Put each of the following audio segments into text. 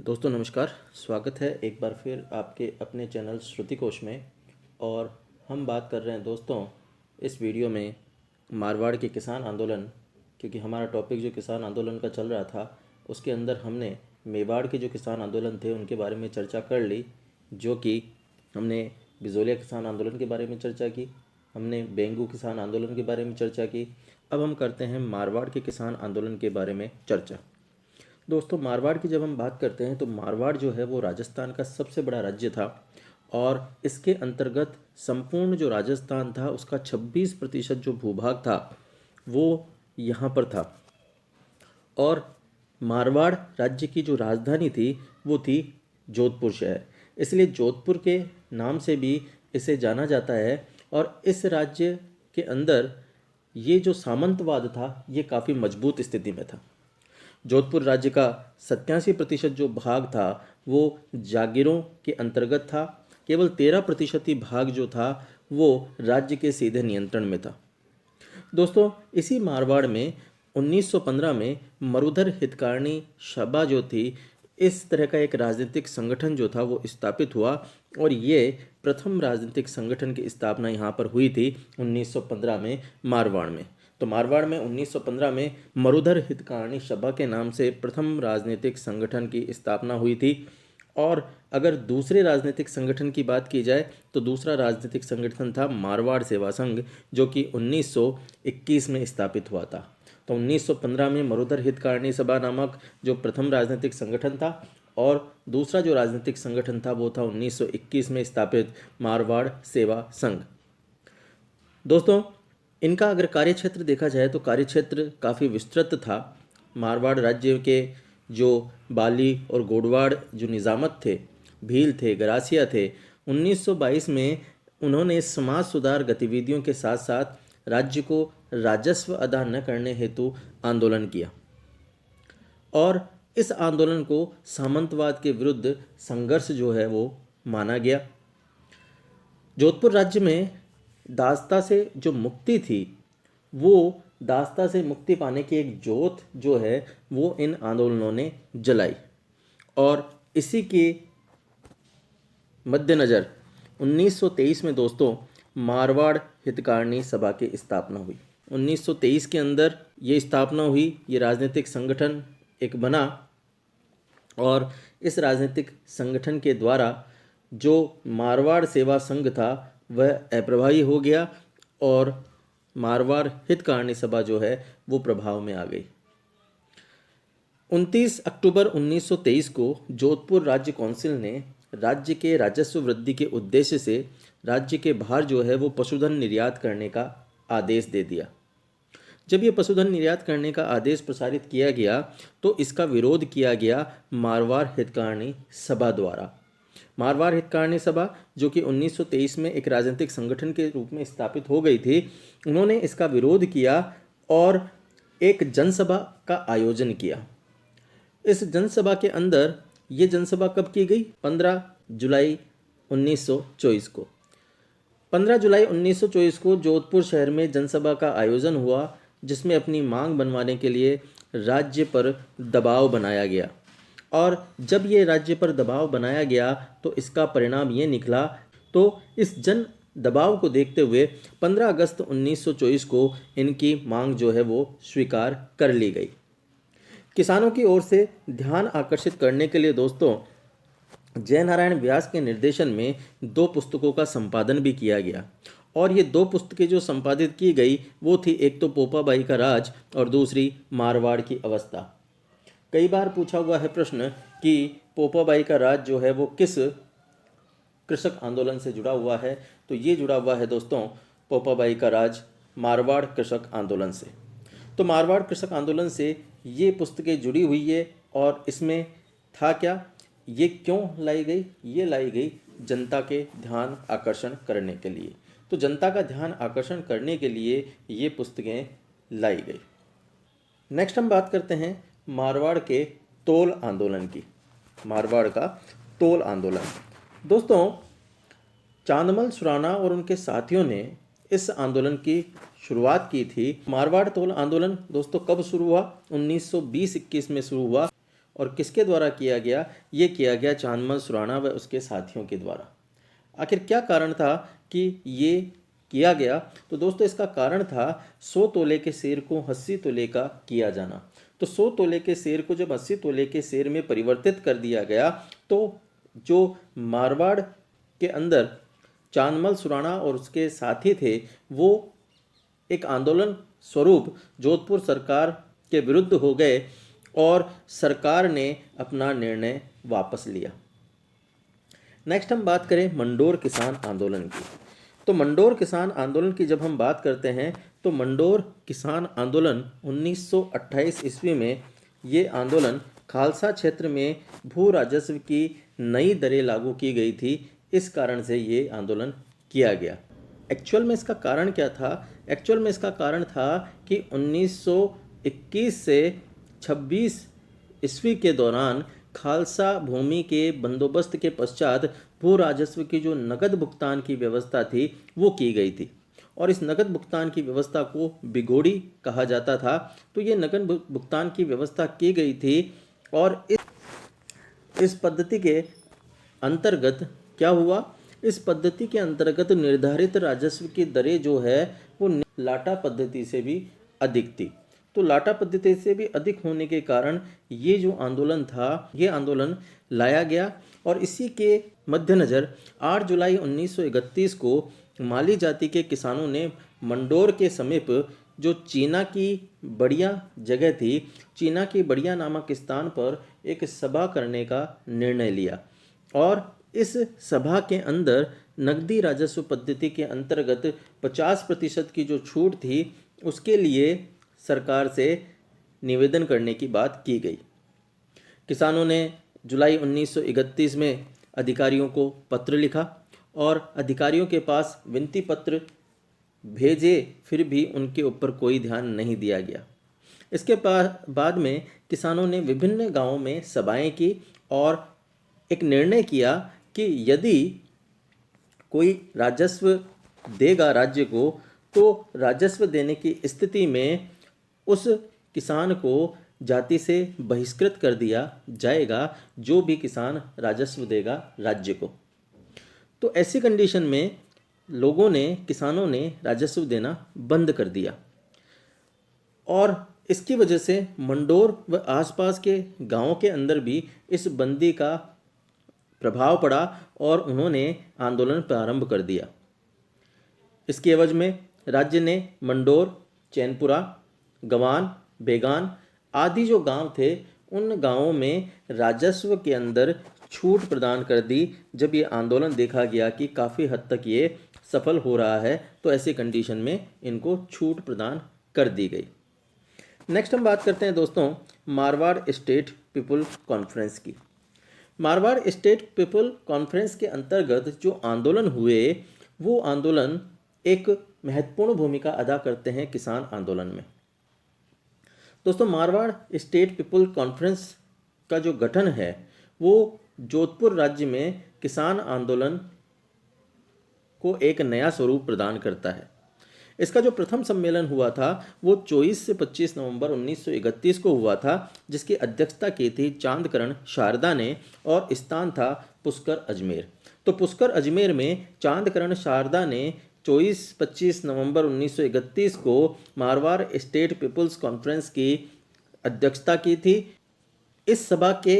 दोस्तों नमस्कार। स्वागत है एक बार फिर आपके अपने चैनल श्रुति कोश में। और हम बात कर रहे हैं दोस्तों इस वीडियो में मारवाड़ के किसान आंदोलन, क्योंकि हमारा टॉपिक जो किसान आंदोलन का चल रहा था उसके अंदर हमने मेवाड़ के जो किसान आंदोलन थे उनके बारे में चर्चा कर ली, जो कि हमने बिजोलिया किसान आंदोलन के बारे में चर्चा की, हमने बेंगू किसान आंदोलन के बारे में चर्चा की। अब हम करते हैं मारवाड़ के किसान आंदोलन के बारे में चर्चा। दोस्तों मारवाड़ की जब हम बात करते हैं तो मारवाड़ जो है वो राजस्थान का सबसे बड़ा राज्य था और इसके अंतर्गत संपूर्ण जो राजस्थान था उसका 26% जो भूभाग था वो यहाँ पर था। और मारवाड़ राज्य की जो राजधानी थी वो थी जोधपुर शहर, इसलिए जोधपुर के नाम से भी इसे जाना जाता है। और इस राज्य के अंदर ये जो सामंतवाद था ये काफ़ी मजबूत स्थिति में था। जोधपुर राज्य का 87% जो भाग था वो जागीरों के अंतर्गत था। केवल 13% ही भाग जो था वो राज्य के सीधे नियंत्रण में था। दोस्तों इसी मारवाड़ में 1915 में मरुधर हितकारिणी सभा जो थी, इस तरह का एक राजनीतिक संगठन जो था वो स्थापित हुआ और ये प्रथम राजनीतिक संगठन की स्थापना यहाँ पर हुई थी 1915 में मारवाड़ में। तो मारवाड़ में 1915 में मरुधर हितकारिणी सभा के नाम से प्रथम राजनीतिक संगठन की स्थापना हुई थी। और अगर दूसरे राजनीतिक संगठन की बात की जाए तो दूसरा राजनीतिक संगठन था मारवाड़ सेवा संघ, जो कि 1921 में स्थापित हुआ था। तो 1915 में मरुधर हितकारिणी सभा नामक जो प्रथम राजनीतिक संगठन था और दूसरा जो राजनीतिक संगठन था वो था 1921 में स्थापित मारवाड़ सेवा संघ। दोस्तों इनका अगर कार्यक्षेत्र देखा जाए तो कार्यक्षेत्र काफ़ी विस्तृत था। मारवाड़ राज्य के जो बाली और गोडवाड़ जो निज़ामत थे, भील थे, गरासिया थे, 1922 में उन्होंने समाज सुधार गतिविधियों के साथ साथ राज्य को राजस्व अदा न करने हेतु आंदोलन किया और इस आंदोलन को सामंतवाद के विरुद्ध संघर्ष जो है वो माना गया। जोधपुर राज्य में दासता से जो मुक्ति थी वो दासता से मुक्ति पाने की एक ज्योत जो है वो इन आंदोलनों ने जलाई और इसी के मद्देनज़र 1923 में दोस्तों मारवाड़ हितकारिणी सभा की स्थापना हुई। 1923 के अंदर ये स्थापना हुई, ये राजनीतिक संगठन एक बना और इस राजनीतिक संगठन के द्वारा जो मारवाड़ सेवा संघ था वह अप्रभावी हो गया और मारवाड़ हितकारिणी सभा जो है वो प्रभाव में आ गई। 29 अक्टूबर 1923 को जोधपुर राज्य काउंसिल ने राज्य के राजस्व वृद्धि के उद्देश्य से राज्य के बाहर जो है वो पशुधन निर्यात करने का आदेश दे दिया। जब ये पशुधन निर्यात करने का आदेश प्रसारित किया गया तो इसका विरोध किया गया मारवाड़ हितकारिणी सभा द्वारा। मारवाड़ हितकारिणी सभा जो कि 1923 में एक राजनीतिक संगठन के रूप में स्थापित हो गई थी, उन्होंने इसका विरोध किया और एक जनसभा का आयोजन किया। इस जनसभा के अंदर ये जनसभा कब की गई? 15 जुलाई 1924 को। 15 जुलाई 1924 को जोधपुर शहर में जनसभा का आयोजन हुआ जिसमें अपनी मांग बनवाने के लिए राज्य पर दबाव बनाया गया। और जब ये राज्य पर दबाव बनाया गया तो इसका परिणाम ये निकला। तो इस जन दबाव को देखते हुए 15 अगस्त 1924 को इनकी मांग जो है वो स्वीकार कर ली गई। किसानों की ओर से ध्यान आकर्षित करने के लिए दोस्तों जयनारायण व्यास के निर्देशन में 2 पुस्तकों का संपादन भी किया गया और ये 2 पुस्तकें जो संपादित की गई वो थी, एक तो पोपाबाई का राज और दूसरी मारवाड़ की अवस्था। कई बार पूछा हुआ है प्रश्न कि पोपाबाई का राज जो है वो किस कृषक आंदोलन से जुड़ा हुआ है, तो ये जुड़ा हुआ है दोस्तों पोपाबाई का राज मारवाड़ कृषक आंदोलन से। तो मारवाड़ कृषक आंदोलन से ये पुस्तकें जुड़ी हुई है और इसमें था क्या, ये क्यों लाई गई? ये लाई गई जनता के ध्यान आकर्षण करने के लिए। तो जनता का ध्यान आकर्षण करने के लिए ये पुस्तकें लाई गई। नेक्स्ट हम बात करते हैं मारवाड़ के तोल आंदोलन की। मारवाड़ का तोल आंदोलन दोस्तों चांदमल सुराना और उनके साथियों ने इस आंदोलन की शुरुआत की थी। मारवाड़ तोल आंदोलन दोस्तों कब शुरू हुआ? 1920-21 में शुरू हुआ और किसके द्वारा किया गया? ये किया गया चांदमल सुराणा व उसके साथियों के द्वारा। आखिर क्या कारण था कि ये किया गया? तो दोस्तों इसका कारण था 100 तोले के शेर को 80 तोले का किया जाना। तो 100 तोले के शेर को जब 80 तोले के शेर में परिवर्तित कर दिया गया तो जो मारवाड़ के अंदर चांदमल सुराणा और उसके साथी थे वो एक आंदोलन स्वरूप जोधपुर सरकार के विरुद्ध हो गए और सरकार ने अपना निर्णय वापस लिया। नेक्स्ट हम बात करें मंडोर किसान आंदोलन की। तो मंडोर किसान आंदोलन की जब हम बात करते हैं तो मंडोर किसान आंदोलन 1928 ईस्वी में ये आंदोलन खालसा क्षेत्र में भू राजस्व की नई दरें लागू की गई थी, इस कारण से ये आंदोलन किया गया। एक्चुअल में इसका कारण क्या था? एक्चुअल में इसका कारण था कि 1921 से 26 ईस्वी के दौरान खालसा भूमि के बंदोबस्त के पश्चात भू राजस्व की जो नकद भुगतान की व्यवस्था थी वो की गई थी और इस नकद भुगतान की व्यवस्था को बिगोड़ी कहा जाता था। तो ये नकद भुगतान की व्यवस्था की गई थी और इस पद्धति के अंतर्गत क्या हुआ? इस पद्धति के अंतर्गत निर्धारित राजस्व की दरें जो है वो लाटा पद्धति से भी अधिक थी। तो लाटा पद्धति से भी अधिक होने के कारण ये जो आंदोलन था ये आंदोलन लाया गया और इसी के मद्देनज़र 8 जुलाई 1931 को माली जाति के किसानों ने मंडोर के समीप जो चीना की बढ़िया जगह थी, चीना की बढ़िया नामक स्थान पर एक सभा करने का निर्णय लिया और इस सभा के अंदर नकदी राजस्व पद्धति के अंतर्गत 50% की जो छूट थी उसके लिए सरकार से निवेदन करने की बात की गई। किसानों ने जुलाई 1931 में अधिकारियों को पत्र लिखा और अधिकारियों के पास विनती पत्र भेजे, फिर भी उनके ऊपर कोई ध्यान नहीं दिया गया। इसके बाद में किसानों ने विभिन्न गांवों में सभाएं की और एक निर्णय किया कि यदि कोई राजस्व देगा राज्य को तो राजस्व देने की स्थिति में उस किसान को जाति से बहिष्कृत कर दिया जाएगा जो भी किसान राजस्व देगा राज्य को। तो ऐसी कंडीशन में लोगों ने, किसानों ने राजस्व देना बंद कर दिया और इसकी वजह से मंडोर व आसपास के गांवों के अंदर भी इस बंदी का प्रभाव पड़ा और उन्होंने आंदोलन प्रारंभ कर दिया। इसके एवज में राज्य ने मंडोर, चैनपुरा, गवान, बेगान आदि जो गांव थे उन गांवों में राजस्व के अंदर छूट प्रदान कर दी। जब ये आंदोलन देखा गया कि काफ़ी हद तक ये सफल हो रहा है तो ऐसी कंडीशन में इनको छूट प्रदान कर दी गई। नेक्स्ट हम बात करते हैं दोस्तों मारवाड़ स्टेट पीपल कॉन्फ्रेंस की। मारवाड़ स्टेट पीपल कॉन्फ्रेंस के अंतर्गत जो आंदोलन हुए वो आंदोलन एक महत्वपूर्ण भूमिका अदा करते हैं किसान आंदोलन में। दोस्तों मारवाड़ स्टेट पीपल कॉन्फ्रेंस का जो गठन है वो जोधपुर राज्य में किसान आंदोलन को एक नया स्वरूप प्रदान करता है। इसका जो प्रथम सम्मेलन हुआ था वो 24 से 25 नवंबर 1931 को हुआ था, जिसकी अध्यक्षता की थी चांदकरण शारदा ने और स्थान था पुष्कर अजमेर। तो पुष्कर अजमेर में चांदकरण शारदा ने 24-25 नवंबर 1931 को मारवाड़ स्टेट पीपल्स कॉन्फ्रेंस की अध्यक्षता की थी। इस सभा के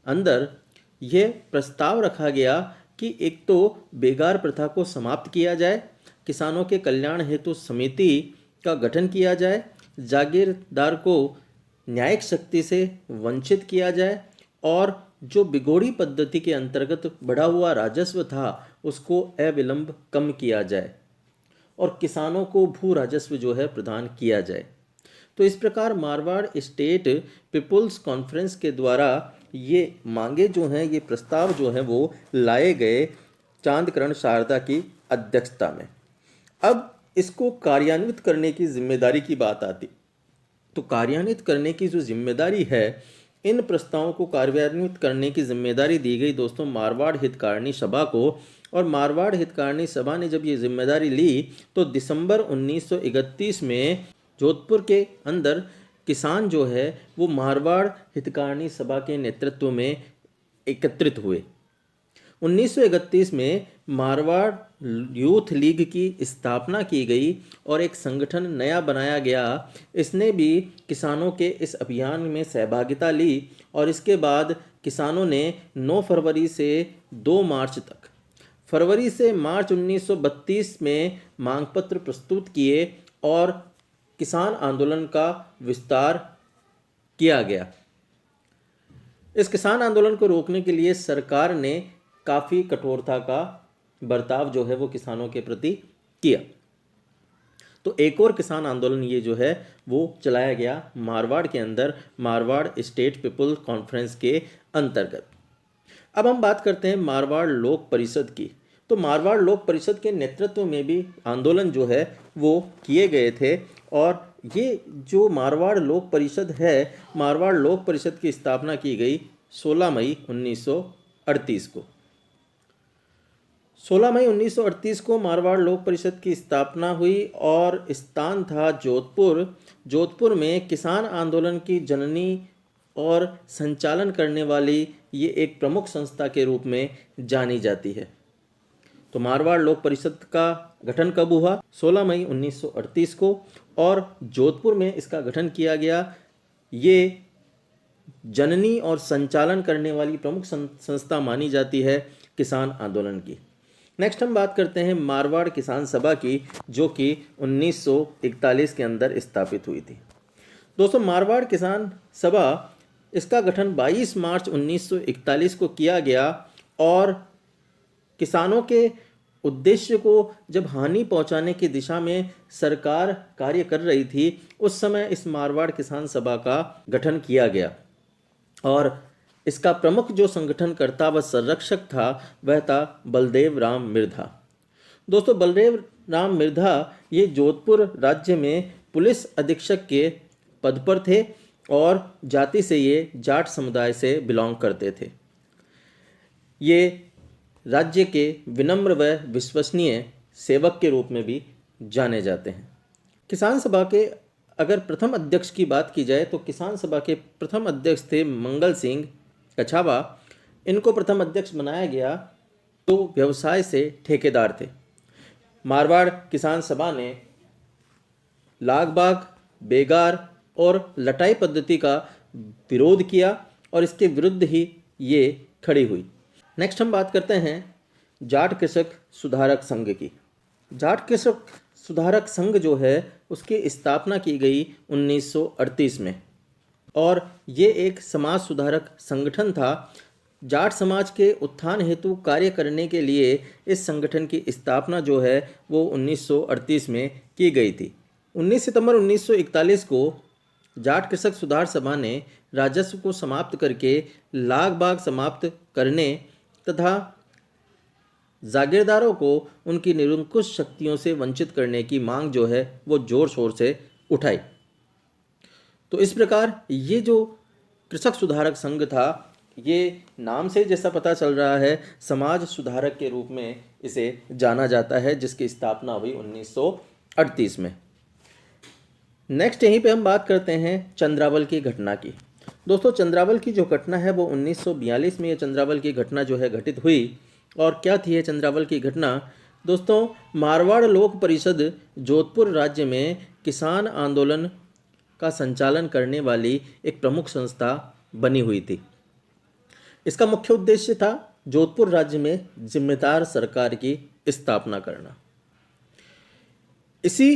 अंदर यह प्रस्ताव रखा गया कि एक तो बेगार प्रथा को समाप्त किया जाए, किसानों के कल्याण हेतु समिति का गठन किया जाए, जागीरदार को न्यायिक शक्ति से वंचित किया जाए और जो बिगोड़ी पद्धति के अंतर्गत बढ़ा हुआ राजस्व था उसको अविलंब कम किया जाए और किसानों को भू राजस्व जो है प्रदान किया जाए। तो इस प्रकार मारवाड़ स्टेट पीपल्स कॉन्फ्रेंस के द्वारा ये मांगे जो हैं, ये प्रस्ताव जो हैं वो लाए गए चांदकरण शारदा की अध्यक्षता में। अब इसको कार्यान्वित करने की जिम्मेदारी की बात आती, तो कार्यान्वित करने की जो जिम्मेदारी है, इन प्रस्तावों को कार्यान्वित करने की जिम्मेदारी दी गई दोस्तों मारवाड़ हितकारिणी सभा को। और मारवाड़ हितकारिणी सभा ने जब ये जिम्मेदारी ली तो दिसंबर 1931 में जोधपुर के अंदर किसान जो है वो मारवाड़ हितकारिणी सभा के नेतृत्व में एकत्रित हुए। 1931 में मारवाड़ यूथ लीग की स्थापना की गई और एक संगठन नया बनाया गया। इसने भी किसानों के इस अभियान में सहभागिता ली और इसके बाद किसानों ने 9 फरवरी से 2 मार्च तक, फरवरी से मार्च 1932 में मांग पत्र प्रस्तुत किए और किसान आंदोलन का विस्तार किया गया। इस किसान आंदोलन को रोकने के लिए सरकार ने काफ़ी कठोरता का बर्ताव जो है वो किसानों के प्रति किया। तो एक और किसान आंदोलन ये जो है वो चलाया गया मारवाड़ के अंदर, मारवाड़ स्टेट पीपल कॉन्फ्रेंस के अंतर्गत। अब हम बात करते हैं मारवाड़ लोक परिषद की। तो मारवाड़ लोक परिषद के नेतृत्व में भी आंदोलन जो है वो किए गए थे और ये जो मारवाड़ लोक परिषद है, मारवाड़ लोक परिषद की स्थापना की गई 16 मई 1938 को। 16 मई 1938 को मारवाड़ लोक परिषद की स्थापना हुई और स्थान था जोधपुर। जोधपुर में किसान आंदोलन की जननी और संचालन करने वाली ये एक प्रमुख संस्था के रूप में जानी जाती है। तो मारवाड़ लोक परिषद का गठन कब हुआ? 16 मई 1938 को, और जोधपुर में इसका गठन किया गया। ये जननी और संचालन करने वाली प्रमुख संस्था मानी जाती है किसान आंदोलन की। नेक्स्ट हम बात करते हैं मारवाड़ किसान सभा की, जो कि 1941 के अंदर स्थापित हुई थी। दोस्तों, मारवाड़ किसान सभा, इसका गठन 22 मार्च 1941 को किया गया और किसानों के उद्देश्य को जब हानि पहुंचाने की दिशा में सरकार कार्य कर रही थी, उस समय इस मारवाड़ किसान सभा का गठन किया गया और इसका प्रमुख जो संगठनकर्ता व संरक्षक था वह था बलदेव राम मिर्धा। दोस्तों, बलदेव राम मिर्धा ये जोधपुर राज्य में पुलिस अधीक्षक के पद पर थे और जाति से ये जाट समुदाय से बिलोंग करते थे। ये राज्य के विनम्र व विश्वसनीय सेवक के रूप में भी जाने जाते हैं। किसान सभा के अगर प्रथम अध्यक्ष की बात की जाए तो किसान सभा के प्रथम अध्यक्ष थे मंगल सिंह कछावा। इनको प्रथम अध्यक्ष बनाया गया, तो व्यवसाय से ठेकेदार थे। मारवाड़ किसान सभा ने लागबाग, बेगार और लटाई पद्धति का विरोध किया और इसके विरुद्ध ही ये खड़ी हुई। नेक्स्ट हम बात करते हैं जाट कृषक सुधारक संघ की। जाट कृषक सुधारक संघ जो है उसकी स्थापना की गई 1938 में और ये एक समाज सुधारक संगठन था। जाट समाज के उत्थान हेतु कार्य करने के लिए इस संगठन की स्थापना जो है वो 1938 में की गई थी। 19 सितंबर 1941 को जाट कृषक सुधार सभा ने राजस्व को समाप्त करके लागबाग समाप्त करने तथा जागीरदारों को उनकी निरंकुश शक्तियों से वंचित करने की मांग जो है वो जोर शोर से उठाई। तो इस प्रकार ये जो कृषक सुधारक संघ था, ये नाम से जैसा पता चल रहा है समाज सुधारक के रूप में इसे जाना जाता है, जिसकी स्थापना हुई 1938 में। नेक्स्ट यहीं पे हम बात करते हैं चंद्रावल की घटना की। दोस्तों, चंद्रावल की जो घटना है वो 1942 में ये चंद्रावल की घटना जो है घटित हुई। और क्या थी ये चंद्रावल की घटना? दोस्तों, मारवाड़ लोक परिषद जोधपुर राज्य में किसान आंदोलन का संचालन करने वाली एक प्रमुख संस्था बनी हुई थी। इसका मुख्य उद्देश्य था जोधपुर राज्य में जिम्मेदार सरकार की स्थापना करना। इसी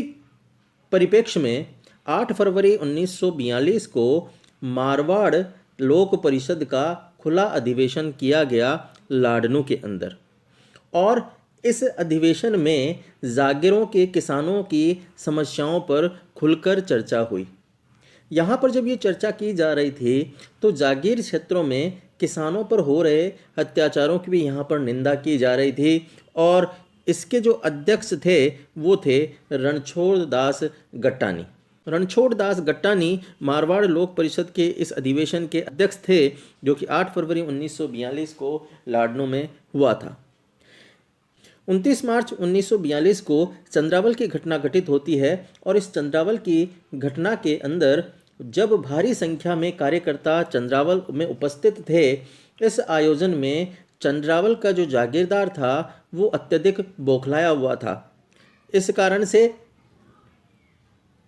परिप्रेक्ष्य में 8 फरवरी 1942 को मारवाड़ लोक परिषद का खुला अधिवेशन किया गया लाडनू के अंदर और इस अधिवेशन में जागीरों के किसानों की समस्याओं पर खुलकर चर्चा हुई। यहाँ पर जब ये चर्चा की जा रही थी तो जागीर क्षेत्रों में किसानों पर हो रहे अत्याचारों की भी यहाँ पर निंदा की जा रही थी और इसके जो अध्यक्ष थे वो थे रणछोड़ दास गट्टानी। रणछोड़ दास गट्टानी मारवाड़ लोक परिषद के इस अधिवेशन के अध्यक्ष थे, जो कि 8 फरवरी 1942 को लाडनू में हुआ था। 29 मार्च 1942 को चंद्रावल की घटना घटित होती है और इस चंद्रावल की घटना के अंदर जब भारी संख्या में कार्यकर्ता चंद्रावल में उपस्थित थे। इस आयोजन में चंद्रावल का जो जागीरदार था वो अत्यधिक बौखलाया हुआ था। इस कारण से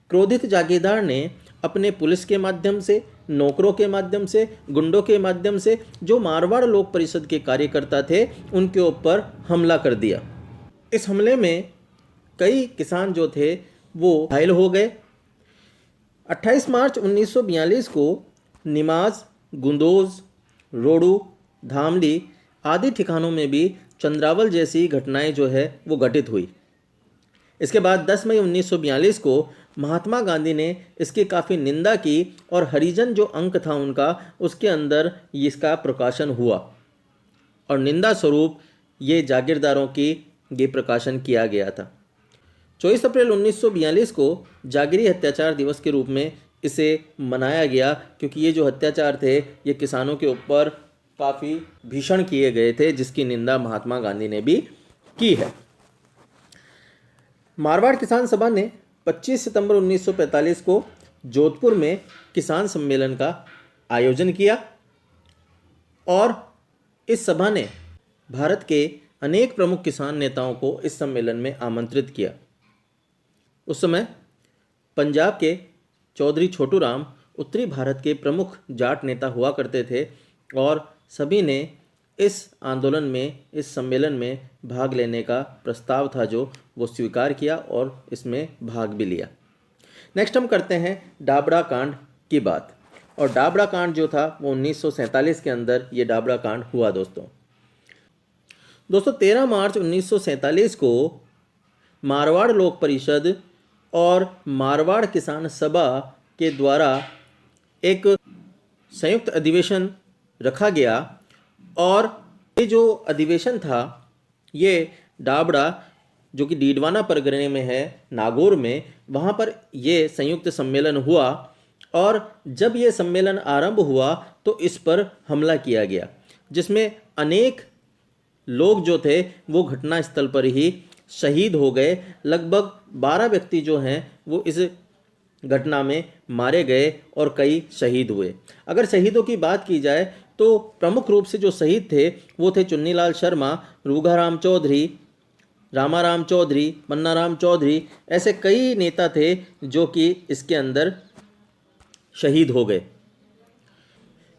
क्रोधित जागीरदार ने अपने पुलिस के माध्यम से, नौकरों के माध्यम से, गुंडों के माध्यम से जो मारवाड़ लोक परिषद के कार्यकर्ता थे उनके ऊपर हमला कर दिया। इस हमले में कई किसान जो थे वो घायल हो गए। 28 मार्च 1942 को निमाज, गुंदोज, रोडू, धामली आदि ठिकानों में भी चंद्रावल जैसी घटनाएं जो है वो घटित हुई। इसके बाद 10 मई 1942 को महात्मा गांधी ने इसकी काफ़ी निंदा की और हरिजन जो अंक था उनका, उसके अंदर इसका प्रकाशन हुआ और निंदा स्वरूप ये जागीरदारों की ये प्रकाशन किया गया था। 24 अप्रैल 1942 को जागीरी अत्याचार दिवस के रूप में इसे मनाया गया, क्योंकि ये जो अत्याचार थे ये किसानों के ऊपर काफ़ी भीषण किए गए थे, जिसकी निंदा महात्मा गांधी ने भी की है। मारवाड़ किसान सभा ने 25 सितंबर 1945 को जोधपुर में किसान सम्मेलन का आयोजन किया और इस सभा ने भारत के अनेक प्रमुख किसान नेताओं को इस सम्मेलन में आमंत्रित किया। उस समय पंजाब के चौधरी छोटू राम उत्तरी भारत के प्रमुख जाट नेता हुआ करते थे और सभी ने इस आंदोलन में, इस सम्मेलन में भाग लेने का प्रस्ताव था जो वो स्वीकार किया और इसमें भाग भी लिया। नेक्स्ट हम करते हैं डाबड़ा कांड की बात। और डाबड़ा कांड जो था वो 1947 के अंदर ये डाबड़ा कांड हुआ। दोस्तों 13 मार्च 1947 को मारवाड़ लोक परिषद और मारवाड़ किसान सभा के द्वारा एक संयुक्त अधिवेशन रखा गया और ये जो अधिवेशन था ये डाबड़ा जो कि डीडवाना परगने में है, नागौर में, वहाँ पर ये संयुक्त सम्मेलन हुआ और जब ये सम्मेलन आरंभ हुआ तो इस पर हमला किया गया, जिसमें अनेक लोग जो थे वो घटनास्थल पर ही शहीद हो गए। लगभग 12 व्यक्ति जो हैं वो इस घटना में मारे गए और कई शहीद हुए। अगर शहीदों की बात की जाए तो प्रमुख रूप से जो शहीद थे वो थे चुन्नीलाल शर्मा, रूघाराम चौधरी, रामाराम चौधरी, पन्नाराम चौधरी, ऐसे कई नेता थे जो कि इसके अंदर शहीद हो गए।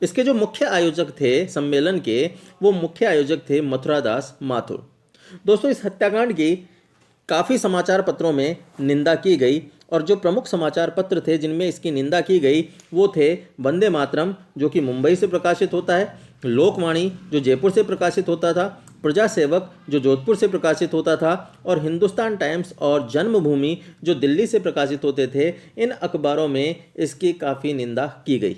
इसके जो मुख्य आयोजक थे सम्मेलन के, वो मुख्य आयोजक थे मथुरादास माथुर। दोस्तों इस हत्याकांड की काफ़ी समाचार पत्रों में निंदा की गई और जो प्रमुख समाचार पत्र थे जिनमें इसकी निंदा की गई वो थे वंदे मातरम जो कि मुंबई से प्रकाशित होता है, लोकवाणी जो जयपुर से प्रकाशित होता था, प्रजा सेवक जो जोधपुर से प्रकाशित होता था और हिंदुस्तान टाइम्स और जन्मभूमि जो दिल्ली से प्रकाशित होते थे। इन अखबारों में इसकी काफ़ी निंदा की गई।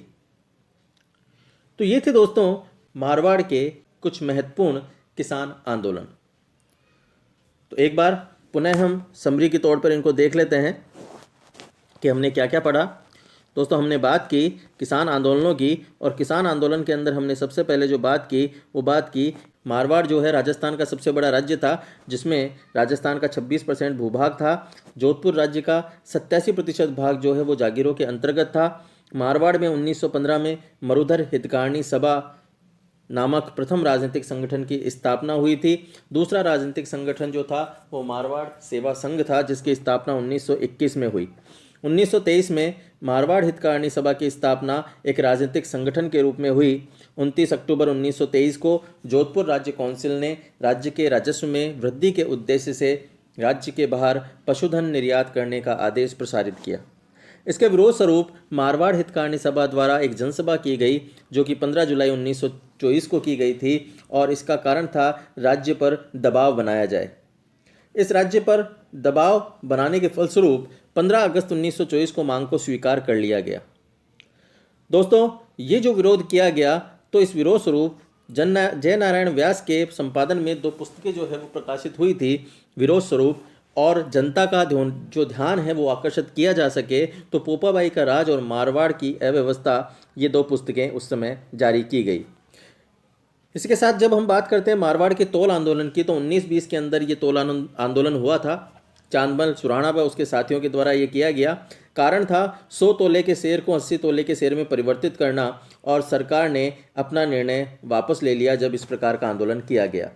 तो ये थे दोस्तों मारवाड़ के कुछ महत्वपूर्ण किसान आंदोलन। तो एक बार पुनः हम समरी के तौर पर इनको देख लेते हैं कि हमने क्या क्या पढ़ा। दोस्तों हमने बात की किसान आंदोलनों की और किसान आंदोलन के अंदर हमने सबसे पहले जो बात की वो बात की मारवाड़ जो है राजस्थान का सबसे बड़ा राज्य था, जिसमें राजस्थान का 26% भूभाग था। जोधपुर राज्य का 87% भाग जो है वो जागीरों के अंतर्गत था। मारवाड़ में 1915 में मरुधर हितकारिणी सभा नामक प्रथम राजनीतिक संगठन की स्थापना हुई थी। दूसरा राजनीतिक संगठन जो था वो मारवाड़ सेवा संघ था, जिसकी स्थापना 1921 में हुई। 1923 में मारवाड़ हितकारिणी सभा की स्थापना एक राजनीतिक संगठन के रूप में हुई। 29 अक्टूबर 1923 को जोधपुर राज्य काउंसिल ने राज्य के राजस्व में वृद्धि के उद्देश्य से राज्य के बाहर पशुधन निर्यात करने का आदेश प्रसारित किया। इसके विरोध स्वरूप मारवाड़ हितकारिणी सभा द्वारा एक जनसभा की गई जो कि 15 जुलाई 1924 को की गई थी और इसका कारण था राज्य पर दबाव बनाया जाए। इस राज्य पर दबाव बनाने के फलस्वरूप 15 अगस्त 1924 को मांग को स्वीकार कर लिया गया। दोस्तों ये जो विरोध किया गया तो इस विरोध स्वरूप जय नारायण व्यास के संपादन में 2 पुस्तकें जो है वो प्रकाशित हुई थी विरोध स्वरूप, और जनता का जो ध्यान है वो आकर्षित किया जा सके तो पोपाबाई का राज और मारवाड़ की अव्यवस्था, ये 2 पुस्तकें उस समय जारी की गई। इसके साथ जब हम बात करते हैं मारवाड़ के तोल आंदोलन की तो 1920 के अंदर ये तोल आंदोलन हुआ था चांदमल सुराणा व उसके साथियों के द्वारा ये किया गया। कारण था 100 तोले के शेर को 80 तोले के शेर में परिवर्तित करना, और सरकार ने अपना निर्णय वापस ले लिया जब इस प्रकार का आंदोलन किया गया।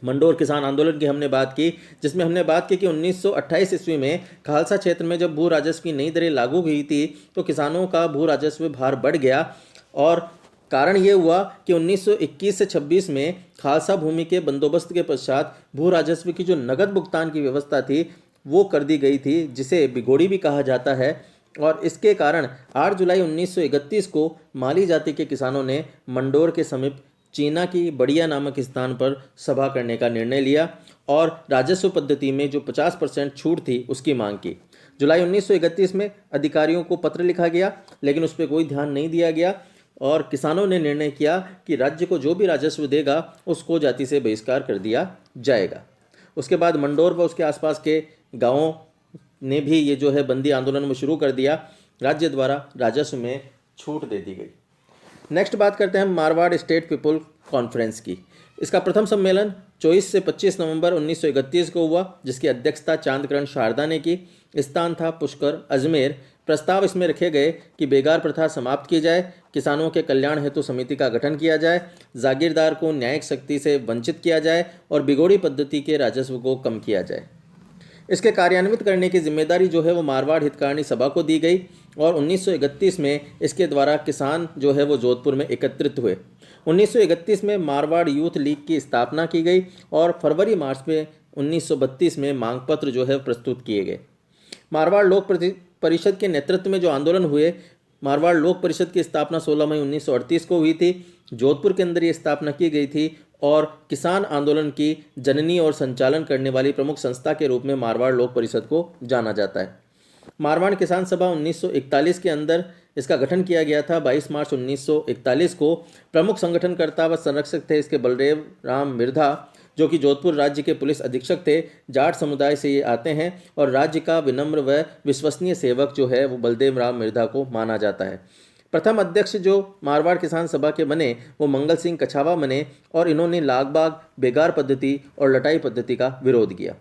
मंडोर किसान आंदोलन की हमने बात की, जिसमें हमने बात की कि 1928 ईस्वी में खालसा क्षेत्र में जब भू राजस्व की नई दरें लागू हुई थी तो किसानों का भू राजस्व भार बढ़ गया, और कारण ये हुआ कि 1921 से 26 में खालसा भूमि के बंदोबस्त के पश्चात भू राजस्व की जो नगद भुगतान की व्यवस्था थी वो कर दी गई थी, जिसे बिगोड़ी भी कहा जाता है। और इसके कारण 8 जुलाई 1931 को माली जाति के किसानों ने मंडोर के समीप चीना की बढ़िया नामक स्थान पर सभा करने का निर्णय लिया और राजस्व पद्धति में जो 50% छूट थी उसकी मांग की। जुलाई 1931 में अधिकारियों को पत्र लिखा गया, लेकिन उस पर कोई ध्यान नहीं दिया गया और किसानों ने निर्णय किया कि राज्य को जो भी राजस्व देगा उसको जाति से बहिष्कार कर दिया जाएगा। उसके बाद मंडोर व उसके आसपास के गांवों ने भी ये जो है बंदी आंदोलन में शुरू कर दिया। राज्य द्वारा राजस्व में छूट दे दी गई। नेक्स्ट बात करते हैं मारवाड़ स्टेट पीपल कॉन्फ्रेंस की। इसका प्रथम सम्मेलन 24 से 25 नवंबर 1931 को हुआ, जिसकी अध्यक्षता चांदकरण शारदा ने की। स्थान था पुष्कर, अजमेर। प्रस्ताव इसमें रखे गए कि बेगार प्रथा समाप्त की जाए, किसानों के कल्याण हेतु समिति का गठन किया जाए, जागीरदार को न्यायिक शक्ति से वंचित किया जाए और बिगोड़ी पद्धति के राजस्व को कम किया जाए। इसके कार्यान्वित करने की जिम्मेदारी जो है वो मारवाड़ हितकारिणी सभा को दी गई और 1931 में इसके द्वारा किसान जो है वो जोधपुर में एकत्रित हुए। 1931 में मारवाड़ यूथ लीग की स्थापना की गई और फरवरी मार्च में 1932 में मांग पत्र जो है प्रस्तुत किए गए। मारवाड़ लोक परिषद के नेतृत्व में जो आंदोलन हुए, मारवाड़ लोक परिषद की स्थापना 16 मई 1938 को हुई थी। जोधपुर के अंदर ये स्थापना की गई थी और किसान आंदोलन की जननी और संचालन करने वाली प्रमुख संस्था के रूप में मारवाड़ लोक परिषद को जाना जाता है। मारवाड़ किसान सभा 1941 के अंदर इसका गठन किया गया था। 22 मार्च 1941 को प्रमुख संगठनकर्ता व संरक्षक थे इसके बलदेव राम मिर्धा, जो कि जोधपुर राज्य के पुलिस अधीक्षक थे। जाट समुदाय से ये आते हैं और राज्य का विनम्र व विश्वसनीय सेवक जो है वो बलदेव राम मिर्धा को माना जाता है। प्रथम अध्यक्ष जो मारवाड़ किसान सभा के बने वो मंगल सिंह कछावा बने और इन्होंने लागबाग, बेगार पद्धति और लटाई पद्धति का विरोध किया।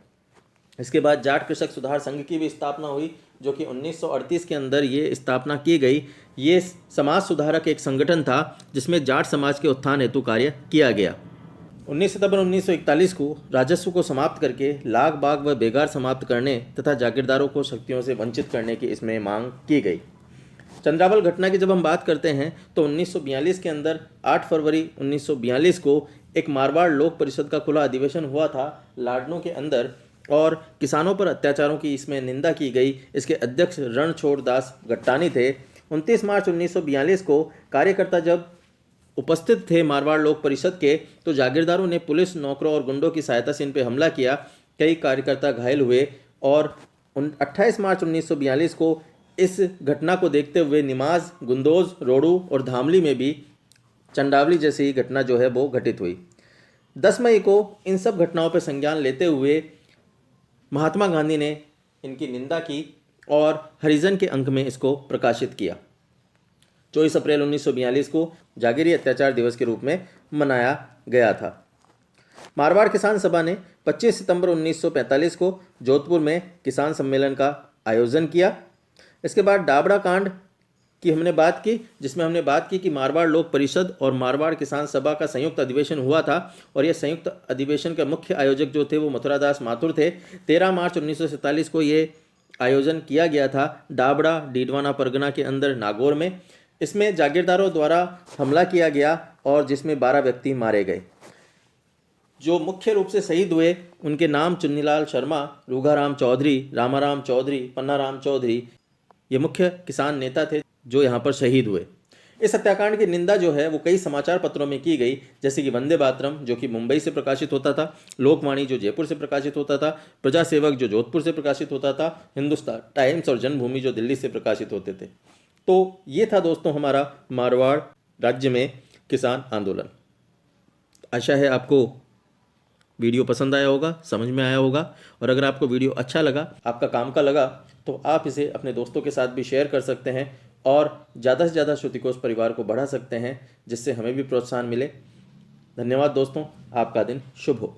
इसके बाद जाट कृषक सुधार संघ की भी स्थापना हुई, जो कि 1938 के अंदर ये स्थापना की गई। ये समाज सुधारक एक संगठन था जिसमें जाट समाज के उत्थान हेतु कार्य किया गया। 19 सितंबर 1941 को राजस्व को समाप्त करके लाग बाग व बेगार समाप्त करने तथा जागीरदारों को शक्तियों से वंचित करने की इसमें मांग की गई। चंद्रावल घटना की जब हम बात करते हैं तो 1942 के अंदर 8 फरवरी 1942 को एक मारवाड़ लोक परिषद का खुला अधिवेशन हुआ था लाडनू के अंदर और किसानों पर अत्याचारों की इसमें निंदा की गई। इसके अध्यक्ष रणछोड़ दास गट्टानी थे। 29 मार्च 1942 को कार्यकर्ता जब उपस्थित थे मारवाड़ लोक परिषद के तो जागीरदारों ने पुलिस, नौकरों और गुंडों की सहायता से इन पर हमला किया। कई कार्यकर्ता घायल हुए और 28 मार्च 1942 को इस घटना को देखते हुए निमाज, गुंदोज, रोडू और धामली में भी चंडावली जैसी घटना जो है वो घटित हुई। 10 मई को इन सब घटनाओं पर संज्ञान लेते हुए महात्मा गांधी ने इनकी निंदा की और हरिजन के अंक में इसको प्रकाशित किया। 24 अप्रैल 1942 को जागीरी अत्याचार दिवस के रूप में मनाया गया था। मारवाड़ किसान सभा ने 25 सितंबर 1945 को जोधपुर में किसान सम्मेलन का आयोजन किया। इसके बाद डाबड़ा कांड की हमने बात की, जिसमें हमने बात की कि मारवाड़ लोक परिषद और मारवाड़ किसान सभा का संयुक्त अधिवेशन हुआ था और यह संयुक्त अधिवेशन का मुख्य आयोजक जो थे वो मथुरादास माथुर थे। 13 मार्च 1947 को ये आयोजन किया गया था डाबड़ा डीडवाना परगना के अंदर नागौर में। इसमें जागीरदारों द्वारा हमला किया गया और जिसमें 12 व्यक्ति मारे गए। जो मुख्य रूप से शहीद हुए उनके नाम चुन्नीलाल शर्मा, रूघाराम चौधरी, रामाराम चौधरी, पन्नाराम चौधरी, ये मुख्य किसान नेता थे जो यहाँ पर शहीद हुए। इस हत्याकांड की निंदा जो है वो कई समाचार पत्रों में की गई, जैसे कि वंदे मातरम जो कि मुंबई से प्रकाशित होता था, लोकवाणी जो जयपुर से प्रकाशित होता था, प्रजा सेवक जो जोधपुर से प्रकाशित होता था, हिंदुस्तान टाइम्स और जनभूमि जो दिल्ली से प्रकाशित होते थे। तो ये था दोस्तों हमारा मारवाड़ राज्य में किसान आंदोलन। आशा है आपको वीडियो पसंद आया होगा, समझ में आया होगा, और अगर आपको वीडियो अच्छा लगा, आपका काम का लगा, तो आप इसे अपने दोस्तों के साथ भी शेयर कर सकते हैं और ज़्यादा से ज़्यादा श्रुतिकोश परिवार को बढ़ा सकते हैं, जिससे हमें भी प्रोत्साहन मिले। धन्यवाद दोस्तों, आपका दिन शुभ हो।